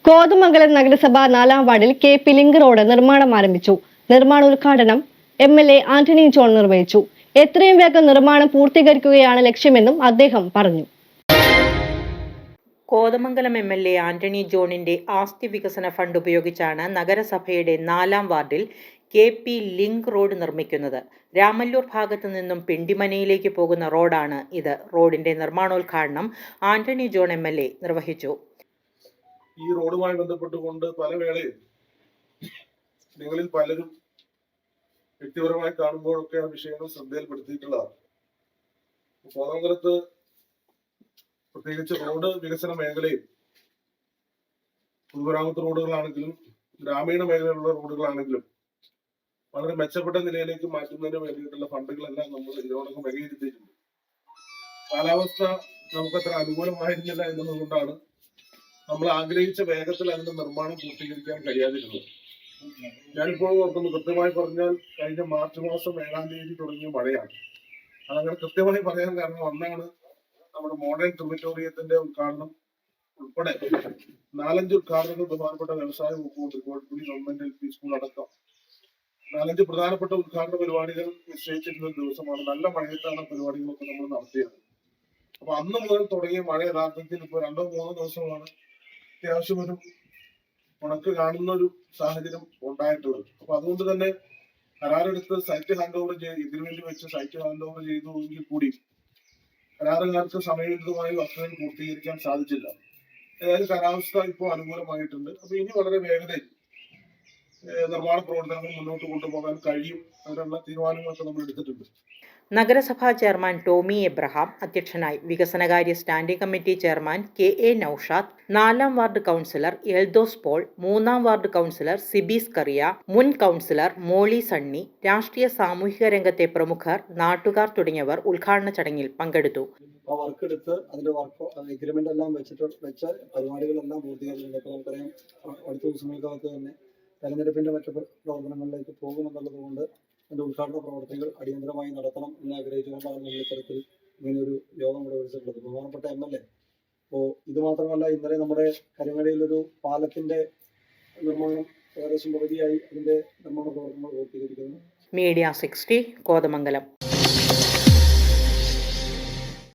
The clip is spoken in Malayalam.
കോതമംഗലം നഗരസഭ 4-ാം വാർഡിൽ കെ.പി. ലിങ്ക് റോഡ് നിർമ്മാണം ആരംഭിച്ചു. നിർമ്മാണോദ്ഘാടനം എം.എൽ.എ. ആന്റണി ജോൺ നിർവഹിച്ചു. എത്രയും വേഗം നിർമ്മാണം പൂർത്തീകരിക്കുകയാണ് ലക്ഷ്യമെന്നും അദ്ദേഹം പറഞ്ഞു. കോതമംഗലം എം.എൽ.എ. ആന്റണി ജോണിന്റെ ആസ്തി വികസന ഫണ്ട് ഉപയോഗിച്ചാണ് നഗരസഭയുടെ 4-ാം വാർഡിൽ കെ.പി. ലിങ്ക് റോഡ് നിർമ്മിക്കുന്നത്. രാമല്ലൂർ ഭാഗത്തു നിന്നും പിണ്ടിമനയിലേക്ക് പോകുന്ന റോഡാണ് ഇത്. റോഡിന്റെ നിർമ്മാണോദ്ഘാടനം ആന്റണി ജോൺ എം.എൽ.എ. നിർവഹിച്ചു. ഈ റോഡുമായി ബന്ധപ്പെട്ടുകൊണ്ട് പല വേളയിൽ നിങ്ങളിൽ പലരും വ്യക്തിപരമായി കാണുമ്പോഴൊക്കെ ആ വിഷയങ്ങൾ ശ്രദ്ധയിൽപ്പെടുത്തിയിട്ടുള്ളതാണ്. കോതമംഗലത്ത് പ്രത്യേകിച്ച് റോഡ് വികസന മേഖലയിൽ പൊതുമരാമത്ത് റോഡുകളാണെങ്കിലും ഗ്രാമീണ മേഖലയിലുള്ള റോഡുകളാണെങ്കിലും വളരെ മെച്ചപ്പെട്ട നിലയിലേക്ക് മാറ്റുന്നതിന് വേണ്ടിയിട്ടുള്ള ഫണ്ടുകളെല്ലാം നമ്മൾ ഇതിനോടൊപ്പം വകയിരുത്തിയിട്ടുണ്ട്. കാലാവസ്ഥ നമുക്കത്ര അനുകൂലമായിരുന്നില്ല എന്നതുകൊണ്ടാണ് നമ്മൾ ആഗ്രഹിച്ച വേഗത്തിൽ അതിന്റെ നിർമ്മാണം പൂർത്തീകരിക്കാൻ കഴിയാതിരുന്നത്. ഞാനിപ്പോൾ ഓർക്കുന്നു, കൃത്യമായി പറഞ്ഞാൽ കഴിഞ്ഞ മാർച്ച് മാസം 7-ാം തീയതി തുടങ്ങിയ മഴയാണ്. അതങ്ങനെ കൃത്യമായി പറയാൻ കാരണം ഒന്നാണ് നമ്മുടെ മോഡേൺ ക്രിമറ്റോറിയത്തിന്റെ ഉദ്ഘാടനം ഉൾപ്പെടെ 4-5 ഉദ്ഘാടനങ്ങൾ ബഹുമാനപ്പെട്ട വ്യവസായ വകുപ്പ് കോഴിക്കോട് ഗവൺമെന്റ് LP സ്കൂൾ അടക്കം 4-5 പ്രധാനപ്പെട്ട ഉദ്ഘാടന പരിപാടികൾ നിശ്ചയിച്ചിരുന്ന ദിവസമാണ്. നല്ല മഴയത്താണ് പരിപാടികളൊക്കെ നമ്മൾ നടത്തിയത്. അപ്പൊ അന്ന് മുതൽ തുടങ്ങിയ മഴ യഥാർത്ഥത്തിൽ ഇപ്പോൾ 2-3 ദിവസമാണ് അത്യാവശ്യം ഒരു ഉണക്ക് കാണുന്ന ഒരു സാഹചര്യം ഉണ്ടായിട്ടുള്ളത്. അപ്പൊ അതുകൊണ്ട് തന്നെ കരാറെടുത്ത് സൈറ്റ് ഹാൻഡ് ഓവർ ഇതിനു വേണ്ടി വെച്ച് സൈറ്റ് ഹാൻഡ് ഓവർ ചെയ്തു എങ്കിൽ കൂടി കരാറുകാർക്ക് സമയബന്ധിതമായി വർക്കുകൾ പൂർത്തീകരിക്കാൻ സാധിച്ചില്ല. ഏതായാലും കാലാവസ്ഥ ഇപ്പോൾ അനുകൂലമായിട്ടുണ്ട്. അപ്പൊ ഇനി വളരെ വേഗതയിൽ നിർമ്മാണ പ്രവർത്തനങ്ങൾ മുന്നോട്ട് കൊണ്ടുപോകാൻ കഴിയും. അതിനുള്ള തീരുമാനങ്ങളൊക്കെ നമ്മൾ എടുത്തിട്ടുണ്ട്. നഗരസഭാ ചെയർമാൻ ടോമി എബ്രഹാം അധ്യക്ഷനായി. വികസനകാര്യ standing committee chairman K A. Naushad, 4-ാം വാർഡ് കൗൺസിലർ എൽദോസ് പോൾ, 3-ാം വാർഡ് കൗൺസിലർ സിബീസ് കറിയ, മുൻ കൗൺസിലർ മോളി സണ്ണി, രാഷ്ട്രീയ സാമൂഹിക രംഗത്തെ പ്രമുഖർ, നാട്ടുകാർ തുടങ്ങിയവർ ഉദ്ഘാടന ചടങ്ങിൽ പങ്കെടുത്തു. വർക്കെടുത്ത് അതിന്റെ എഗ്രിമെന്റ് എല്ലാം വെച്ച പരിപാടികളെല്ലാം പൂർത്തീകരിച്ചിട്ടുണ്ട്. നമുക്കറിയാം, അടുത്ത ദിവസങ്ങൾക്കകത്ത് തന്നെ തെരഞ്ഞെടുപ്പിന്റെ മറ്റു പ്രവർത്തനങ്ങളിലേക്ക് പോകുമെന്നുള്ളത് കൊണ്ട് അതിന്റെ ഉദ്ഘാടന പ്രവർത്തികൾ അടിയന്തരമായി നടത്തണം എന്ന് ആഗ്രഹിച്ചുകൊണ്ടാണ് നമ്മൾ ഇത്തരത്തിൽ ഇങ്ങനെയൊരു യോഗം കൂടെ വിളിച്ചിട്ടുള്ളത്. ബഹുമാനപ്പെട്ട എം.എൽ.എ. അപ്പോൾ ഇത് മാത്രമല്ല, ഇന്നലെ നമ്മുടെ കരിങ്ങടിയിലൊരു പാലത്തിന്റെ നിർമ്മാണം ഏകദേശം പകുതിയായി. അതിന്റെ നിർമ്മാണ പ്രവർത്തനങ്ങൾ പൂർത്തീകരിക്കുന്നു. മീഡിയ 60 കോതമംഗലം.